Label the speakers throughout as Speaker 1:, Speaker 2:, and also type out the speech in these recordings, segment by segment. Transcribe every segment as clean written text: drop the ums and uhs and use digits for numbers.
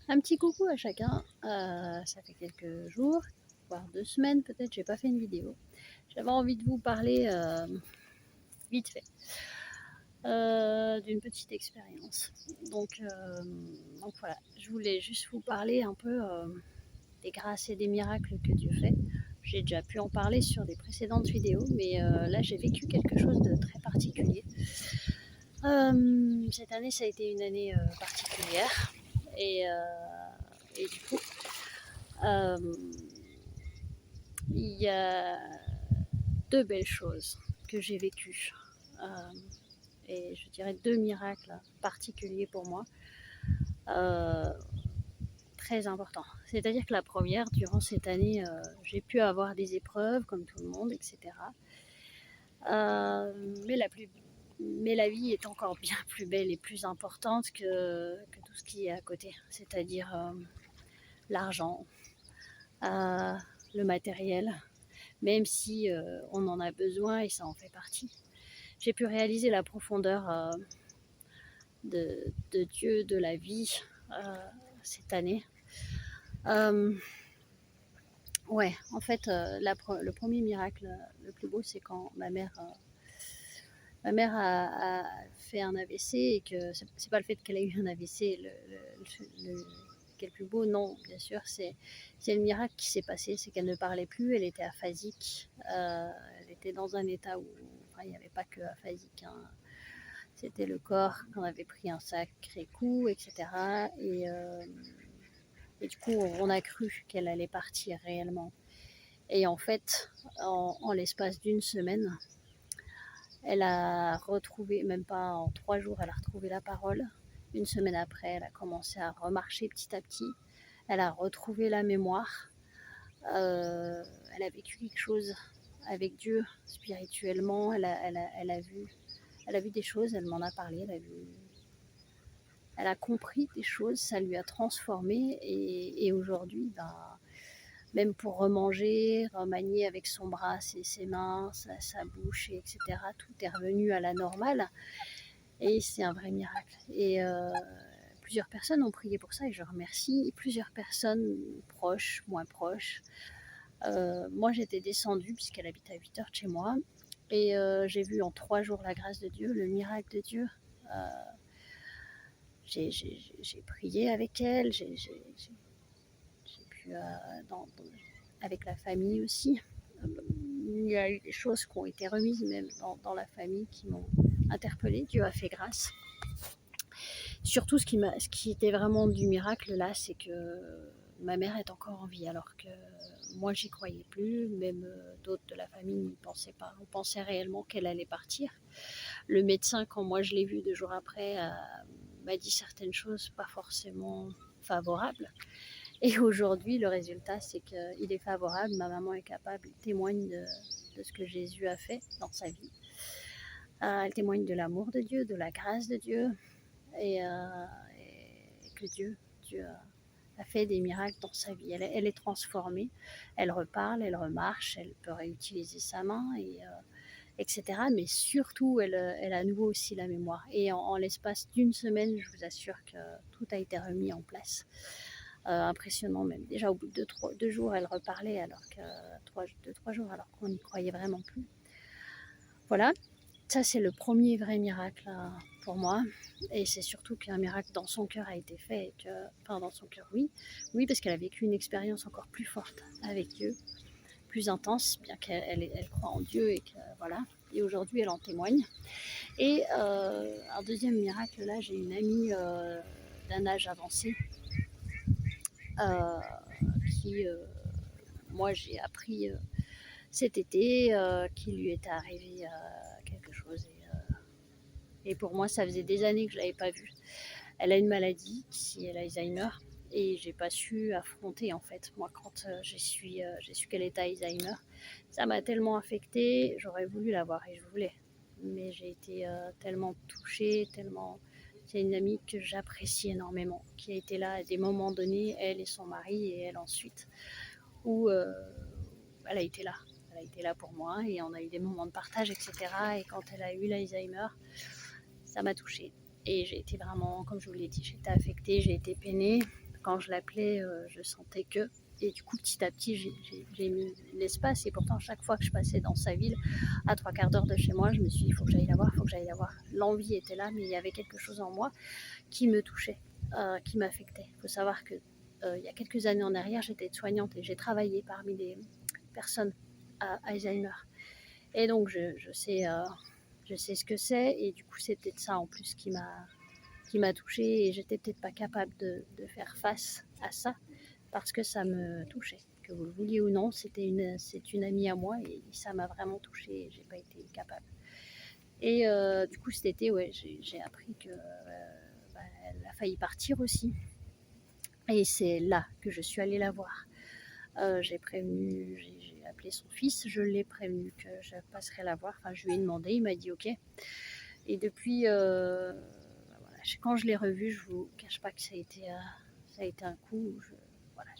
Speaker 1: Un petit coucou à chacun. Ça fait quelques jours, voire 2 semaines peut-être, j'ai pas fait une vidéo. J'avais envie de vous parler vite fait d'une petite expérience. Donc voilà, je voulais juste vous parler un peu des grâces et des miracles que Dieu fait. J'ai déjà pu en parler sur des précédentes vidéos, mais là j'ai vécu quelque chose de très particulier. Cette année, ça a été une année particulière et, euh, et du coup, euh, il y a deux belles choses que j'ai vécues. Euh, et je dirais deux miracles particuliers pour moi, euh, très importants. C'est-à-dire que la première, durant cette année, j'ai pu avoir des épreuves comme tout le monde, etc. Euh, mais, la plus, mais la vie est encore bien plus belle et plus importante que tout ce qui est à côté. C'est-à-dire l'argent, euh, le matériel, même si on en a besoin et ça en fait partie. J'ai pu réaliser la profondeur de Dieu, de la vie cette année. Euh, ouais, en fait, le premier miracle le plus beau, c'est quand ma mère a fait un AVC et que c'est pas le fait qu'elle ait eu un AVC qui est le plus beau, non, bien sûr, c'est le miracle qui s'est passé, c'est qu'elle ne parlait plus, elle était aphasique, elle était dans un état où enfin, il n'y avait pas que aphasique, hein. C'était le corps qu'on avait pris un sacré coup, etc. Et du coup, on a cru qu'elle allait partir réellement. Et en fait, en l'espace d'une semaine, elle a retrouvé, même pas en 3 jours, elle a retrouvé la parole. Une semaine après, elle a commencé à remarcher petit à petit. Elle a retrouvé la mémoire. Elle a vécu quelque chose avec Dieu spirituellement. Elle a vu des choses, elle m'en a parlé. Elle a compris des choses, ça lui a transformé. Et aujourd'hui, ben, même pour remanger, remanier avec son bras, ses mains, sa bouche, etc., tout est revenu à la normale. Et c'est un vrai miracle. Et plusieurs personnes ont prié pour ça et je remercie. Et plusieurs personnes proches, moins proches. Moi, j'étais descendue puisqu'elle habite à 8 heures de chez moi. Et j'ai vu en 3 jours la grâce de Dieu, le miracle de Dieu. Euh, j'ai prié avec elle, j'ai pu, avec la famille aussi. Il y a eu des choses qui ont été remises même dans la famille qui m'ont interpellée. Dieu a fait grâce. Surtout, ce qui était vraiment du miracle là, c'est que ma mère est encore en vie, alors que moi, j'y croyais plus. Même d'autres de la famille n'y pensaient pas. On pensait réellement qu'elle allait partir. Le médecin, quand moi je l'ai vu 2 jours après, m'a dit certaines choses pas forcément favorables. Et aujourd'hui, le résultat, c'est qu'il est favorable. Ma maman est capable, elle témoigne de ce que Jésus a fait dans sa vie. Elle témoigne de l'amour de Dieu, de la grâce de Dieu, et que Dieu a fait des miracles dans sa vie. Elle est transformée, elle reparle, elle remarche, elle peut réutiliser sa main, etc. Mais surtout, elle a à nouveau aussi la mémoire. Et en l'espace d'une semaine, je vous assure que tout a été remis en place. Impressionnant même. Déjà au bout de 2 jours, elle reparlait alors que 3 jours alors qu'on n'y croyait vraiment plus. Voilà, ça c'est le premier vrai miracle pour moi. Et c'est surtout qu'un miracle dans son cœur a été fait. Et que, enfin, dans son cœur, oui. Oui, parce qu'elle a vécu une expérience encore plus forte avec Dieu, plus intense, bien qu'elle croit en Dieu et que voilà. Et aujourd'hui, elle en témoigne. Et un deuxième miracle, là, j'ai une amie d'un âge avancé euh, qui, moi, j'ai appris cet été qu'il lui était arrivé quelque chose. Et pour moi, ça faisait des années que je ne l'avais pas vue. Elle a une maladie, qui est l'Alzheimer, et j'ai pas su affronter en fait. Moi, quand j'ai su qu'elle était Alzheimer, ça m'a tellement affectée. J'aurais voulu la voir et je voulais, mais j'ai été tellement touchée, tellement. C'est une amie que j'apprécie énormément, qui a été là à des moments donnés, elle et son mari, et elle ensuite, où elle a été là. Elle a été là pour moi et on a eu des moments de partage, etc. Et quand elle a eu l'Alzheimer, ça m'a touchée. Et j'ai été vraiment, comme je vous l'ai dit, j'ai été affectée, j'ai été peinée. quand je l'appelais, je sentais que. Et du coup, petit à petit, j'ai mis l'espace. Et pourtant, chaque fois que je passais dans sa ville, à 3/4 d'heure de chez moi, je me suis dit, il faut que j'aille la voir, il faut que j'aille la voir. L'envie était là, mais il y avait quelque chose en moi qui me touchait, qui m'affectait. Il faut savoir que il y a quelques années en arrière, j'étais soignante et j'ai travaillé parmi les personnes à Alzheimer. Et donc, je sais ce que c'est. Et du coup, c'est peut-être ça en plus qui m'a touchée. Et j'étais peut-être pas capable de faire face à ça parce que ça me touchait. Que vous le vouliez ou non, c'est une amie à moi et ça m'a vraiment touchée et j'ai pas été capable. Et du coup, cet été, ouais, j'ai appris que elle a failli partir aussi. Et c'est là que je suis allée la voir. J'ai appelé son fils, je l'ai prévenu que je passerais la voir. Enfin, je lui ai demandé, il m'a dit ok. Et depuis, voilà, quand je l'ai revue, je vous cache pas que ça a été un coup. Voilà,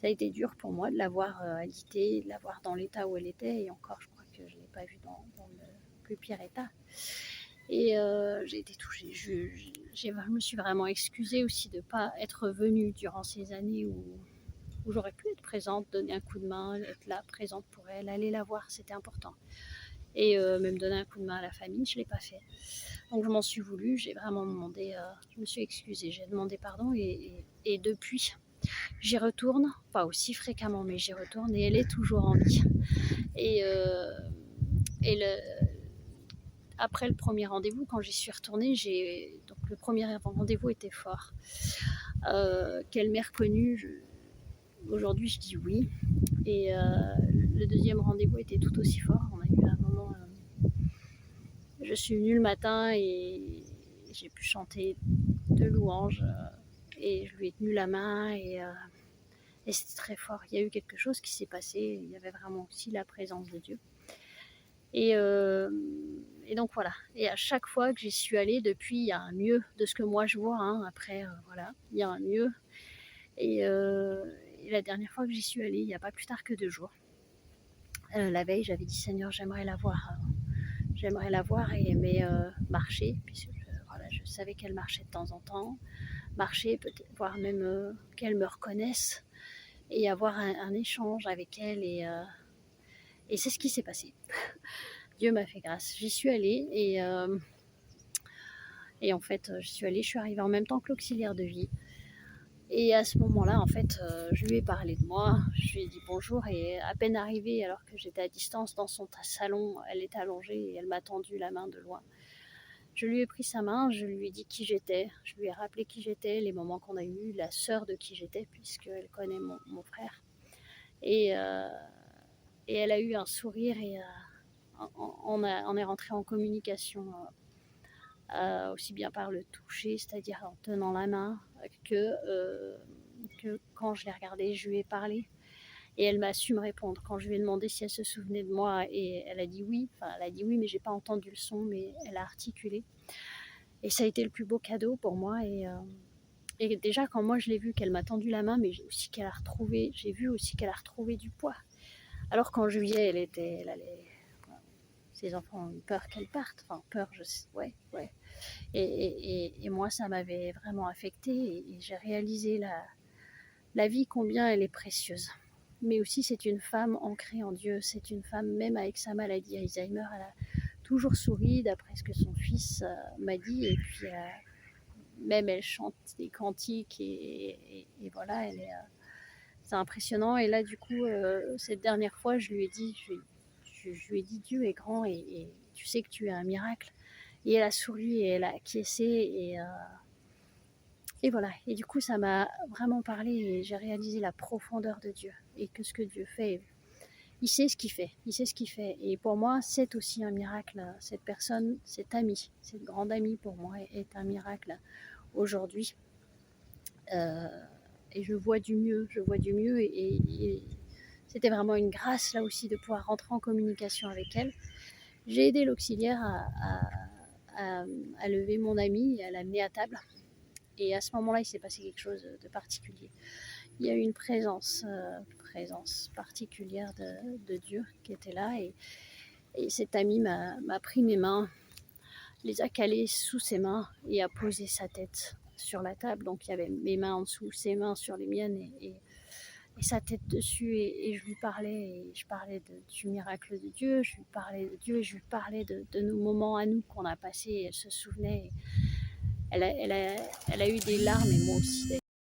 Speaker 1: ça a été dur pour moi de la voir alitée, de la voir dans l'état où elle était. Et encore, je crois que je ne l'ai pas vue dans le plus pire état. Et j'ai été touchée. Je me suis vraiment excusée aussi de ne pas être venue durant ces années où j'aurais pu être présente, donner un coup de main, être là, présente pour elle, aller la voir, c'était important. Et même donner un coup de main à la famille, je ne l'ai pas fait. Donc je m'en suis voulu, j'ai vraiment demandé, je me suis excusée, j'ai demandé pardon et depuis, j'y retourne, pas aussi fréquemment, mais j'y retourne et elle est toujours en vie. Et, après le premier rendez-vous, quand j'y suis retournée, donc le premier rendez-vous était fort. Qu'elle m'ait reconnue, aujourd'hui je dis oui. Et le deuxième rendez-vous était tout aussi fort. On a eu un moment. Je suis venue le matin et j'ai pu chanter 2 louanges. Et je lui ai tenu la main et c'était très fort. Il y a eu quelque chose qui s'est passé. Il y avait vraiment aussi la présence de Dieu. Et donc voilà. Et à chaque fois que j'y suis allée, depuis, il y a un mieux de ce que moi je vois. Hein. Après, voilà, il y a un mieux. Et la dernière fois que j'y suis allée, il n'y a pas plus tard que 2 jours. La veille, j'avais dit Seigneur, j'aimerais la voir. J'aimerais la voir et aimer marcher, puisque voilà, je savais qu'elle marchait de temps en temps. Marcher, peut-être, voire même qu'elle me reconnaisse et avoir un échange avec elle. Et c'est ce qui s'est passé. Dieu m'a fait grâce. J'y suis allée et en fait, je suis arrivée en même temps que l'auxiliaire de vie. Et à ce moment-là, en fait, je lui ai parlé de moi, je lui ai dit bonjour et à peine arrivée, alors que j'étais à distance dans son salon, elle était allongée et elle m'a tendu la main de loin. Je lui ai pris sa main, je lui ai dit qui j'étais, je lui ai rappelé qui j'étais, les moments qu'on a eus, la sœur de qui j'étais, puisqu'elle connaît mon frère. Et elle a eu un sourire et on est rentré en communication aussi bien par le toucher, c'est-à-dire en tenant la main, que quand je l'ai regardée, je lui ai parlé. Et elle m'a su me répondre quand je lui ai demandé si elle se souvenait de moi. Et elle a dit oui. Enfin, elle a dit oui, mais j'ai pas entendu le son, mais elle a articulé. Et ça a été le plus beau cadeau pour moi. Et déjà, quand moi je l'ai vu, qu'elle m'a tendu la main, mais j'ai vu aussi qu'elle a retrouvé du poids. Alors qu'en juillet, ses enfants ont eu peur qu'elle parte. Enfin, peur, je sais, ouais. Et moi, ça m'avait vraiment affectée. Et j'ai réalisé la vie, combien elle est précieuse. Mais aussi, c'est une femme ancrée en Dieu. C'est une femme, même avec sa maladie Alzheimer, elle a toujours souri, d'après ce que son fils m'a dit. Et puis, même elle chante des cantiques. Et voilà, c'est impressionnant. Et là, du coup, cette dernière fois, je lui ai dit, Dieu est grand et tu sais que tu es un miracle. Et elle a souri et elle a acquiescé. Et voilà. Et du coup, ça m'a vraiment parlé et j'ai réalisé la profondeur de Dieu et que ce que Dieu fait, il sait ce qu'il fait. Il sait ce qu'il fait. Et pour moi, c'est aussi un miracle. Cette personne, cette amie, cette grande amie pour moi est un miracle aujourd'hui. Et je vois du mieux. Je vois du mieux. Et c'était vraiment une grâce là aussi de pouvoir rentrer en communication avec elle. J'ai aidé l'auxiliaire à lever mon amie et à l'amener à table. Et à ce moment-là, il s'est passé quelque chose de particulier. Il y a eu une présence particulière de Dieu qui était là. Et cet ami m'a pris mes mains, les a calées sous ses mains et a posé sa tête sur la table, donc il y avait mes mains en dessous, ses mains sur les miennes et sa tête dessus et je lui parlais et je parlais du miracle de Dieu, je lui parlais de Dieu, je lui parlais de nos moments à nous qu'on a passés et elle se souvenait. Elle a eu des larmes et moi aussi.